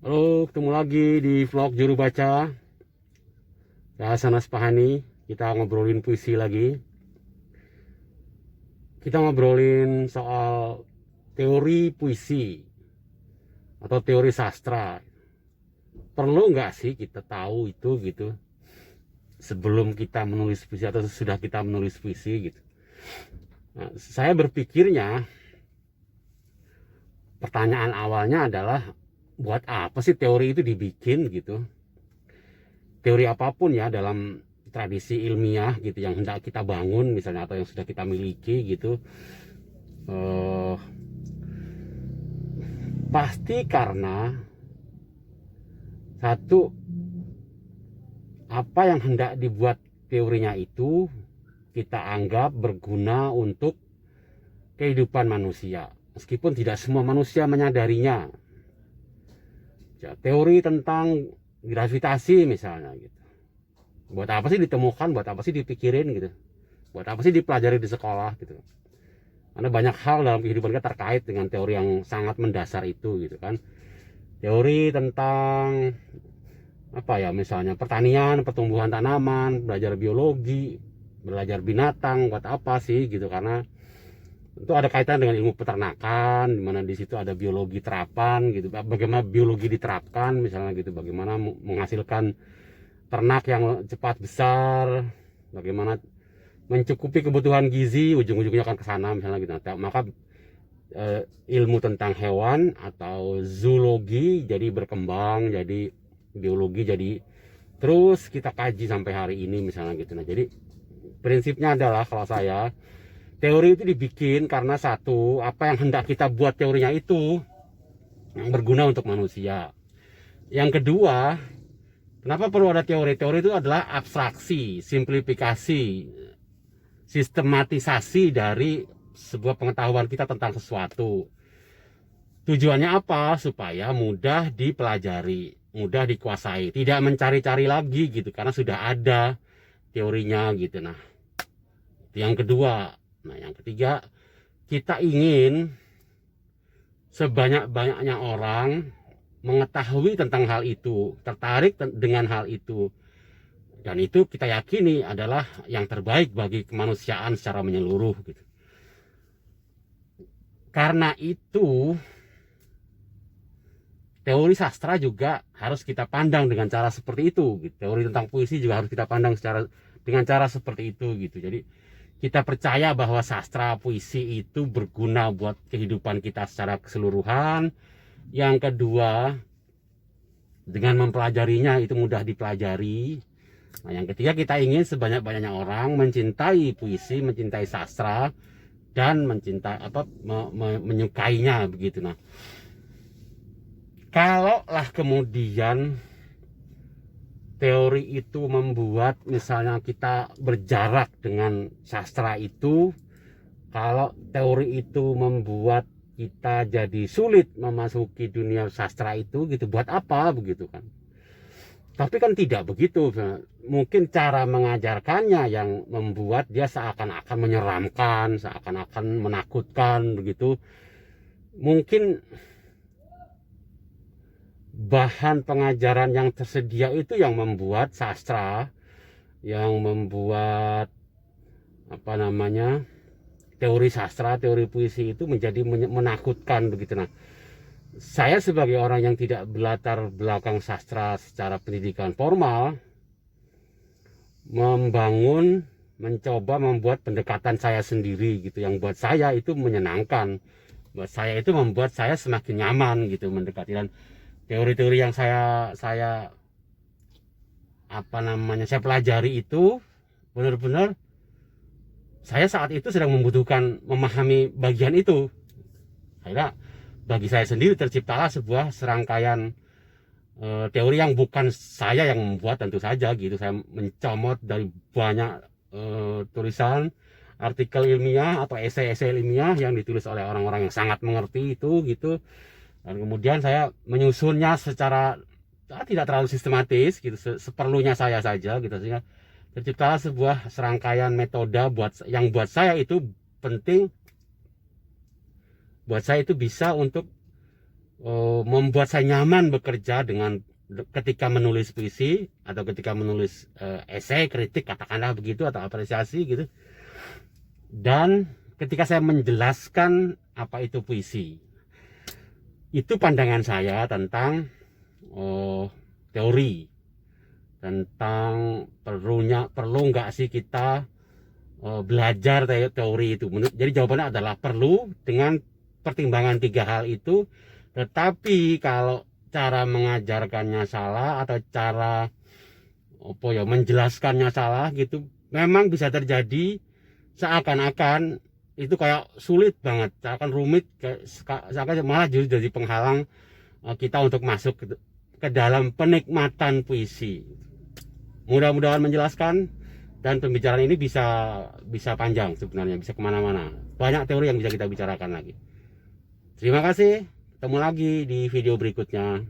Halo, ketemu lagi di vlog Juru Baca. Saya Sanas Pahani. Kita ngobrolin puisi lagi. Kita ngobrolin soal teori puisi atau teori sastra. Perlu nggak sih kita tahu itu gitu sebelum kita menulis puisi atau sesudah kita menulis puisi gitu. Nah, saya berpikirnya pertanyaan awalnya adalah buat apa sih teori itu dibikin gitu. Teori apapun ya dalam tradisi ilmiah gitu yang hendak kita bangun misalnya atau yang sudah kita miliki gitu, eh, pasti karena satu, apa yang hendak dibuat teorinya itu kita anggap berguna untuk kehidupan manusia meskipun tidak semua manusia menyadarinya ya, teori tentang gravitasi misalnya gitu, buat apa sih ditemukan, buat apa sih dipikirin gitu, buat apa sih dipelajari di sekolah gitu. Karena banyak hal dalam kehidupan kita terkait dengan teori yang sangat mendasar itu gitu kan. Teori tentang apa ya, misalnya pertanian, pertumbuhan tanaman, belajar biologi, belajar binatang, buat apa sih gitu. Karena itu ada kaitan dengan ilmu peternakan, di mana di situ ada biologi terapan gitu. Bagaimana biologi diterapkan misalnya gitu, bagaimana menghasilkan ternak yang cepat besar, bagaimana mencukupi kebutuhan gizi, ujung-ujungnya akan ke sana misalnya gitu. Nah, maka ilmu tentang hewan atau zoologi jadi berkembang, jadi biologi, jadi terus kita kaji sampai hari ini misalnya gitu. Nah, jadi prinsipnya adalah kalau saya, teori itu dibikin karena satu, apa yang hendak kita buat teorinya itu yang berguna untuk manusia. Yang kedua, kenapa perlu ada teori? Teori itu adalah abstraksi, simplifikasi, sistematisasi dari sebuah pengetahuan kita tentang sesuatu. Tujuannya apa? Supaya mudah dipelajari, mudah dikuasai, tidak mencari-cari lagi gitu, karena sudah ada teorinya gitu. Nah, itu yang kedua. Nah, yang ketiga, kita ingin sebanyak-banyaknya orang mengetahui tentang hal itu, tertarik dengan hal itu. Dan itu kita yakini adalah yang terbaik bagi kemanusiaan secara menyeluruh gitu. Karena itu, teori sastra juga harus kita pandang dengan cara seperti itu gitu. Teori tentang puisi juga harus kita pandang dengan cara seperti itu gitu. Jadi kita percaya bahwa sastra puisi itu berguna buat kehidupan kita secara keseluruhan. Yang kedua, dengan mempelajarinya itu mudah dipelajari. Nah, yang ketiga, kita ingin sebanyak-banyaknya orang mencintai puisi, mencintai sastra, dan menyukainya begitu. Nah, kalaulah kemudian teori itu membuat misalnya kita berjarak dengan sastra itu, kalau teori itu membuat kita jadi sulit memasuki dunia sastra itu gitu, buat apa begitu kan. Tapi kan tidak begitu, mungkin cara mengajarkannya yang membuat dia seakan-akan menyeramkan, seakan-akan menakutkan begitu. Mungkin bahan pengajaran yang tersedia itu yang membuat sastra, yang membuat apa namanya, teori sastra, teori puisi itu menjadi menakutkan begitu. Nah, saya sebagai orang yang tidak berlatar belakang sastra secara pendidikan formal, mencoba membuat pendekatan saya sendiri gitu, yang buat saya itu menyenangkan, buat saya itu membuat saya semakin nyaman gitu mendekati. Dan teori-teori yang saya saya pelajari itu benar-benar saya saat itu sedang membutuhkan memahami bagian itu. Akhirnya bagi saya sendiri terciptalah sebuah serangkaian teori yang bukan saya yang membuat tentu saja gitu. Saya mencomot dari banyak tulisan, artikel ilmiah atau esai-esai ilmiah yang ditulis oleh orang-orang yang sangat mengerti itu gitu. Dan kemudian saya menyusunnya secara tidak terlalu sistematis gitu, seperlunya saya saja gitu, sehingga terciptalah sebuah serangkaian metode yang buat saya itu penting, buat saya itu bisa untuk membuat saya nyaman bekerja dengan ketika menulis puisi atau ketika menulis esai, kritik, katakanlah begitu, atau apresiasi gitu. Dan ketika saya menjelaskan apa itu puisi, itu pandangan saya tentang teori, tentang perlu nggak sih kita belajar teori itu. Jadi jawabannya adalah perlu dengan pertimbangan 3 hal itu. Tetapi kalau cara mengajarkannya salah atau cara menjelaskannya salah gitu, memang bisa terjadi seakan-akan itu kayak sulit banget, seakan rumit, seakan malah justru jadi penghalang kita untuk masuk ke dalam penikmatan puisi. Mudah-mudahan menjelaskan, dan pembicaraan ini bisa panjang sebenarnya, bisa kemana-mana. Banyak teori yang bisa kita bicarakan lagi. Terima kasih. Ketemu lagi di video berikutnya.